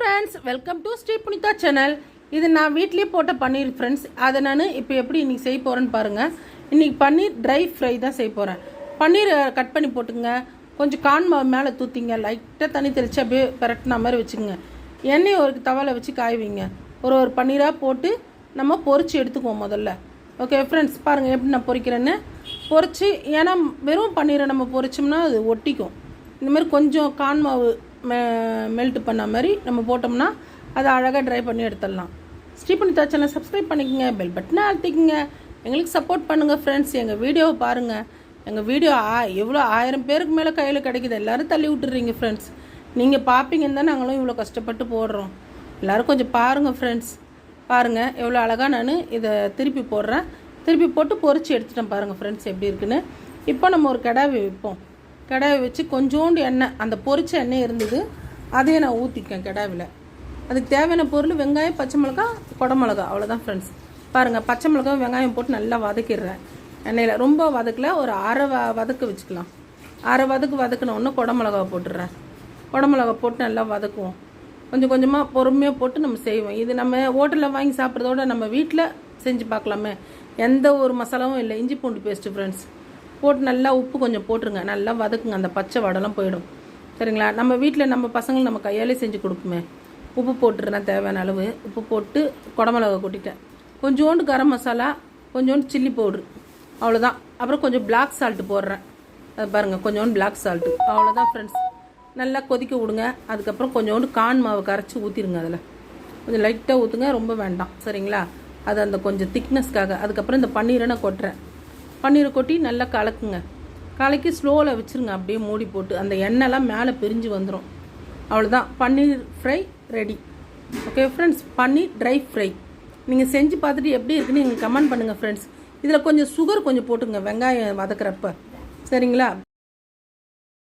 Friends, welcome to Sri Punitha channel. இது நான் வீட்லேயே போட்ட பன்னீர் ஃப்ரெண்ட்ஸ். அதை நான் இப்போ எப்படி இன்றைக்கி செய்ய போகிறேன்னு பாருங்கள். இன்றைக்கி பன்னீர் ட்ரை ஃப்ரை தான் செய்ய போகிறேன். பன்னீர் கட் பண்ணி போட்டுங்க, கொஞ்சம் கான் மாவு மேலே தூத்திங்க, லைட்டாக தண்ணி தெளித்து அப்படியே பரட்டின மாதிரி வச்சுக்கோங்க. எண்ணெய் ஒரு தவாவில் வச்சு காய்விங்க. ஒரு பன்னீராக போட்டு நம்ம பொரிச்சு எடுத்துக்குவோம் முதல்ல. ஓகே ஃப்ரெண்ட்ஸ், பாருங்கள் எப்படி நான் பொரிக்கிறேன்னு. பொரிச்சு, ஏன்னா வெறும் பன்னீரை நம்ம பொரிச்சோம்னா அது ஒட்டிக்கும். இந்தமாதிரி கொஞ்சம் கான் மாவு மெல்ட் பண்ண மாதிரி நம்ம போட்டோம்னா அதை அழகாக ட்ரை பண்ணி எடுத்துடலாம். ஸ்ரீ புனிதா சேனல் சப்ஸ்கிரைப் பண்ணிக்கோங்க, பெல் பட்டனை அழுத்திக்கங்க, எங்களுக்கு சப்போர்ட் பண்ணுங்கள் ஃப்ரெண்ட்ஸ். எங்கள் வீடியோவை பாருங்கள். எங்கள் வீடியோ எவ்வளோ 1000 பேருக்கு மேலே கையில் கிடைக்கிது. எல்லோரும் தள்ளி விட்டுறீங்க ஃப்ரெண்ட்ஸ். நீங்கள் பார்ப்பீங்கன்னு தான் நாங்களும் இவ்வளோ கஷ்டப்பட்டு போடுறோம். எல்லோரும் கொஞ்சம் பாருங்கள் ஃப்ரெண்ட்ஸ். பாருங்கள் எவ்வளோ அழகாக நான் இதை திருப்பி போடுறேன். திருப்பி போட்டு பொரிச்சு எடுத்துட்டேன். பாருங்கள் ஃப்ரெண்ட்ஸ் எப்படி இருக்குன்னு. இப்போ நம்ம ஒரு கடாய் வைப்போம். கடாயை வச்சு கொஞ்சோண்டு எண்ணெய், அந்த பொரிச்ச எண்ணெய் இருந்தது, அதையே நான் ஊற்றிக்கேன் கடாயில். அதுக்கு தேவையான பொருள் வெங்காயம், பச்சை மிளகா, குடமிளகா, அவ்வளோதான் ஃப்ரெண்ட்ஸ். பாருங்கள், பச்சை மிளகா வெங்காயம் போட்டு நல்லா வதக்கிடுறேன் எண்ணெயில். ரொம்ப வதக்கல, ஒரு அரை வதக்க வச்சுக்கலாம். அரை வதக்கினோடனே குடமிளகா போட்டுடுறேன். குடமிளகா போட்டு நல்லா வதக்குவோம். கொஞ்சம் கொஞ்சமாக பொறுமையாக போட்டு நம்ம செய்வோம். இது நம்ம ஹோட்டலில் வாங்கி சாப்பிட்றதோட நம்ம வீட்டில் செஞ்சு பார்க்கலாமே. எந்த ஒரு மசாலாவும் இல்லை. இஞ்சி பூண்டு பேஸ்ட்டு ஃப்ரெண்ட்ஸ் போட்டு நல்லா உப்பு கொஞ்சம் போட்டுருங்க. நல்லா வதக்குங்க, அந்த பச்சை வடலாம் போயிடும். சரிங்களா? நம்ம வீட்டில் நம்ம பசங்களுக்கு நம்ம கையாலே செஞ்சு கொடுக்குமே. உப்பு போட்டுருந்தேன், தேவையான அளவு உப்பு போட்டு குடமிளகா கொட்டிட்டேன். கொஞ்சோண்டு கரம் மசாலா, கொஞ்சோண்டு சில்லி பவுட்ரு, அவ்வளோதான். அப்புறம் கொஞ்சம் பிளாக் சால்ட்டு போடுறேன். அது பாருங்கள், கொஞ்சோண்டு பிளாக் சால்ட்டு, அவ்வளோதான் ஃப்ரெண்ட்ஸ். நல்லா கொதிக்க விடுங்க. அதுக்கப்புறம் கொஞ்சோண்டு கான் மாவு கரைச்சி ஊற்றிடுங்க. அதில் கொஞ்சம் லைட்டாக ஊற்றுங்க, ரொம்ப வேண்டாம். சரிங்களா? அது அந்த கொஞ்சம் திக்னஸ்க்காக. அதுக்கப்புறம் இந்த பன்னீரை நான் கொட்டுறேன். பன்னீரை கொட்டி நல்லா கலக்குங்க. கலக்கி ஸ்லோவில் வச்சுருங்க, அப்படியே மூடி போட்டு. அந்த எண்ணெய்லாம் மேலே பிரிஞ்சு வந்துடும். அவ்வளோதான், பன்னீர் ஃப்ரை ரெடி. ஓகே ஃப்ரெண்ட்ஸ், பன்னீர் ட்ரை ஃப்ரை நீங்கள் செஞ்சு பார்த்துட்டு எப்படி இருக்குன்னு எங்களுக்கு கமெண்ட் பண்ணுங்கள் ஃப்ரெண்ட்ஸ். இதில் கொஞ்சம் சுகர் கொஞ்சம் போட்டுங்க வெங்காயம் வதக்கிறப்ப. சரிங்களா?